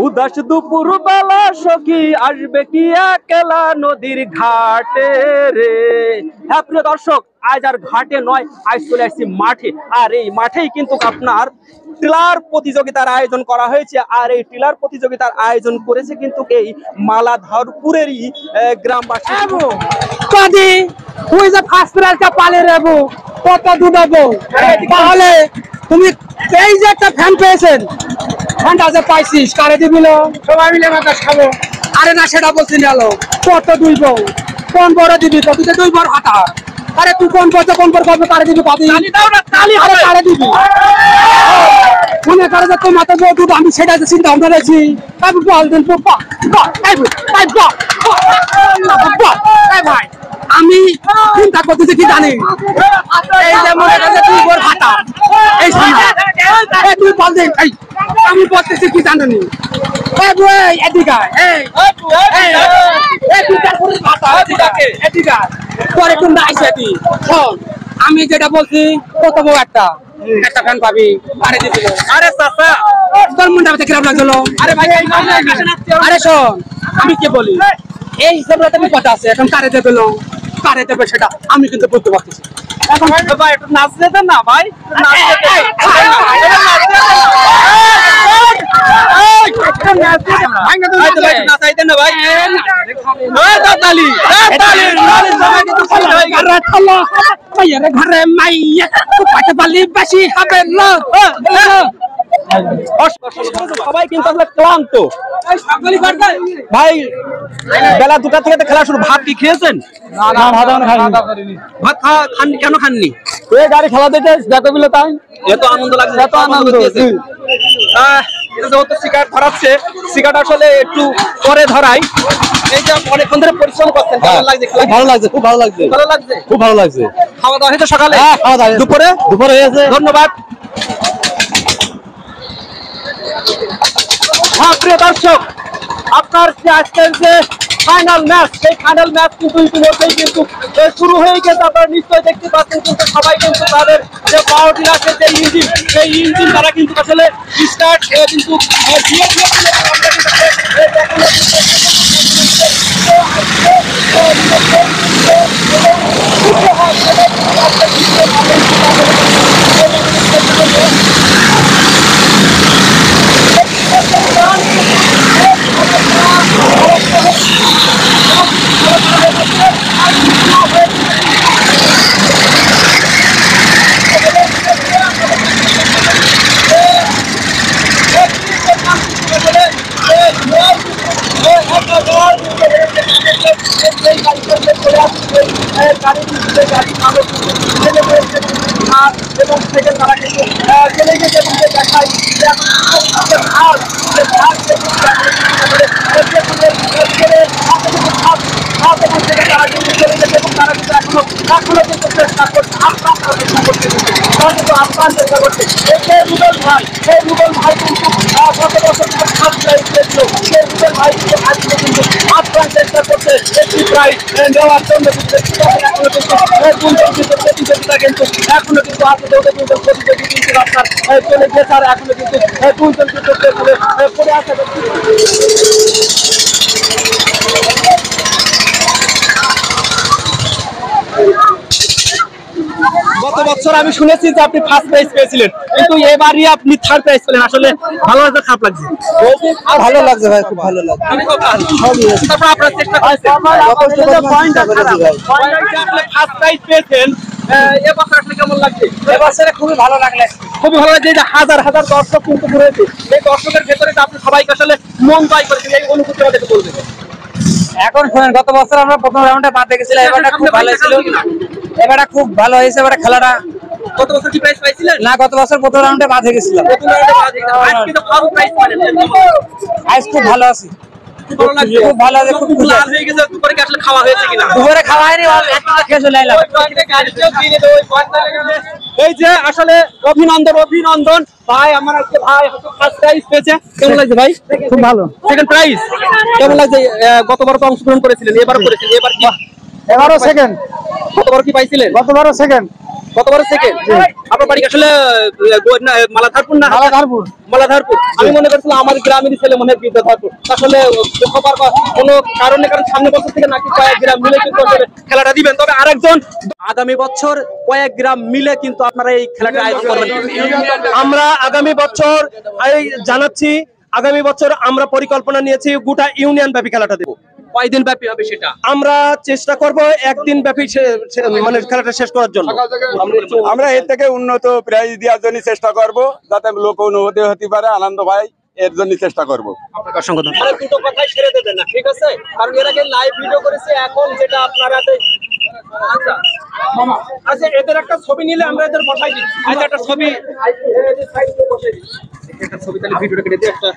উদাস দুপুর বেলা সখী আসবে কি একলা নদীর ঘাটে রে। হ্যাঁ প্রিয় দর্শক, আজ আর ঘাটে নয়, আজ চলে আসছি মাঠে। আর এই মাঠেই কিন্তু আপনার টিলার প্রতিযোগিতার আয়োজন করা হয়েছে। আর এই টিলার প্রতিযোগিতার আয়োজন করেছে কিন্তু এই মালাধরপুরেরই গ্রামবাসী। কত দুধাবো তাহলে তুমি এই যে একটা ফ্যান পেয়েছেন, ফ্যানটা যে পাইছিস কারে দিবিল সবাই মিলে মাথা খাবো। আরে না সেটা বলছি গেল কত দুই বউ কোন বড় দিবি তো তুই দুই বড় হাতা। আরে তুই কোন বড় করবে কারে দিবি কবি কারে দিবি মনে করে যে তোর মাথা বউ দুধ আমি সেটা চিন্তা ভাবনা রেছি বল দিন ভাই আমি চিন্তা করতেছি কি জানি এই যে মনে করে তুই বড় হাতা এই তুই বল দিন আমি বলতেছি কি জানি এদিকে আমি যেটা বলছি কত বউ একটা ফ্যান পাবি আরে দিবি। আরে চাচা তোর মনটা খারাপ লাগলো। আরে ভাই আরে শোন আমি কি বলি এই হিসাবে তুমি কথা আছে এখন কারে দেবে কারে দেবে সেটা আমি কিন্তু বলতে পারতেছি। এখন ভাই একটু নাচ দেন না ভাই, ঘরে মাইয়া বেশি হবে না। সবাই কিন্তু ক্লান্ত ভাই, বেলা 2টা থেকে খেলা শুরু। ভাত কি খেয়েছেন? ভাত কেন খাননি? গাড়ি খেলা দেখে দেখো বলে তাই এত আনন্দ লাগছে, এত আনন্দ সিগারেট ধরাচ্ছে। সিগারেট আসলে একটু পরে ধরাই। এই যে অনেকক্ষণ ধরে পরিশ্রম করছেন, ভালো লাগছে, খুব ভালো লাগছে, ভালো লাগছে, খুব ভালো লাগছে। খাওয়া দাওয়া হয়েছে সকালে? খাওয়া দাওয়া দুপুরে হয়েছে। ধন্যবাদ। হ্যাঁ প্রিয় দর্শক, আপনার আজকের যে ফাইনাল ম্যাচ, সেই ফাইনাল ম্যাচ কিন্তু ইতিমধ্যেই কিন্তু শুরু হয়ে গেছে। আপনারা নিশ্চয়ই দেখতে পাচ্ছেন কিন্তু সবাই কিন্তু তাদের যে পাওয়ার টিলারের যে ইঞ্জিন, সেই ইঞ্জিন তারা কিন্তু আসলে স্টার্ট কিন্তু এবং থেকে তারা কিন্তু চলে গেছে এবং দেখায় তারা কিন্তু চলে গেছে এবং তারা কিন্তু এখনো কিন্তু চেষ্টা করছে, আপ্রাণ চেষ্টা করছে। এই রুবেল ভাই, এই রুবেল ভাই কিন্তু গত বছর ফার্স্ট প্রাইজ পেয়েছিল। সেই রুবেল ভাই কিন্তু আজকে কিন্তু আপ্রাণ চেষ্টা করছে একটি প্রাইজ নেওয়ার জন্য। এখনো কিন্তু প্রতিযোগিতা কিন্তু এখনো কিন্তু প্রতিযোগী কিন্তু আপনার চলে গেছে। আর এখনো কিন্তু দুইজন কিন্তু পড়ে আসা গত বছর আমি শুনেছি যে আপনি ফার্স্ট প্রাইজ পেয়েছিলেন, কিন্তু এবারই আপনি থার্ড প্রাইজ পেলেন। আসলে ভালো লাগছে, খারাপ লাগছে? ভালো লাগছে ভাই, খুব ভালো লাগছে। তারপর আপনারা চেষ্টা করছেন, ফার্স্ট প্রাইজ পেয়েছেন। এবছর আসলে কেমন লাগছে? এবছরে খুবই ভালো লাগলে, খুবই ভালো লাগছে। যে হাজার হাজার দর্শক কিন্তু ঘুরেছে, এই দর্শকের ভেতরে আপনি সবাইকে আসলে মন জয় করেছেন, এই অনুভূতি আমাদেরকে বলবেন। এখন শুনেন, গত বছর আমরা প্রথম রাউন্ডে বাদ গেছিলাম, এবারটা খুব ভালো ছিল, এবারটা খুব ভালো হয়েছে। এবারে খেলাটা গত বছর কি প্রাইজ পাইছিলেন? না, গত বছর প্রথম রাউন্ডে বাদ গেছিলাম। আজ খুব ভালো আছি, খুব ভালো আছে, খুব খুশি আছি। দুপুরে আসলে খাওয়া হয়েছে কিনা? দুপুরে খাওয়া হয়নি, খেয়ে চলে এলাম। এই যে আসলে অভিনন্দন, অভিনন্দন ভাই, আমার আজকে ভাই ফার্স্ট প্রাইজ পেয়েছে। কেমন লাগছে ভাই? খুব ভালো। সেকেন্ড প্রাইজ কেমন লাগছে? গতবার তো অংশগ্রহণ করেছিলেন, এবার করেছিলেন, এবার কি? এবারও সেকেন্ড। গতবার কি পাইছিলেন? গতবারও সেকেন্ড। গতবারে সেকেন্ড। আপনার বাড়ি আসলে মালাধারপুর না মালাধারপুর। মালাধারপুর। আমি মনে করছিলাম আমার গ্রামেরই ছেলে মনে হয় বিদ্যাধরপুর। আসলে কোনো কারণে কারণ সামনে বছর থেকে নাকি কয়েক গ্রাম মিলে কিন্তু আসলে খেলাটা দিবেন। তবে আরেকজন আগামী বছর কয়েক গ্রাম মিলে কিন্তু আপনারা এই খেলাটা আয়োজন করবেন। আমরা আগামী বছর জানাচ্ছি, আগামী বছর আমরা পরিকল্পনা নিয়েছি গোটা ইউনিয়ন ব্যাপী খেলাটা দেব। কয়দিন ব্যাপী হবে সেটা? আমরা চেষ্টা করব একদিন ব্যাপী মানে খেলাটা শেষ করার জন্য। আমরা এর থেকে উন্নত প্রাইজ দেওয়ার জন্য চেষ্টা করব, যাতে লোক অনুভূতি হতে পারে, আনন্দ ভাই এর জন্য চেষ্টা করব। অসংখ্য ধন্যবাদ। দুটো কথাই ছেড়ে দেবেন না, ঠিক আছে? কারণ এর আগে লাইভ ভিডিও করেছে, এখন যেটা আপনারা আচ্ছা আচ্ছা এদের একটা ছবি নিলে আমরা এদের বসাই দিই। আচ্ছা একটা ছবি, একটা ছবি তাহলে ভিডিওটা কেটে দিয়ে একটা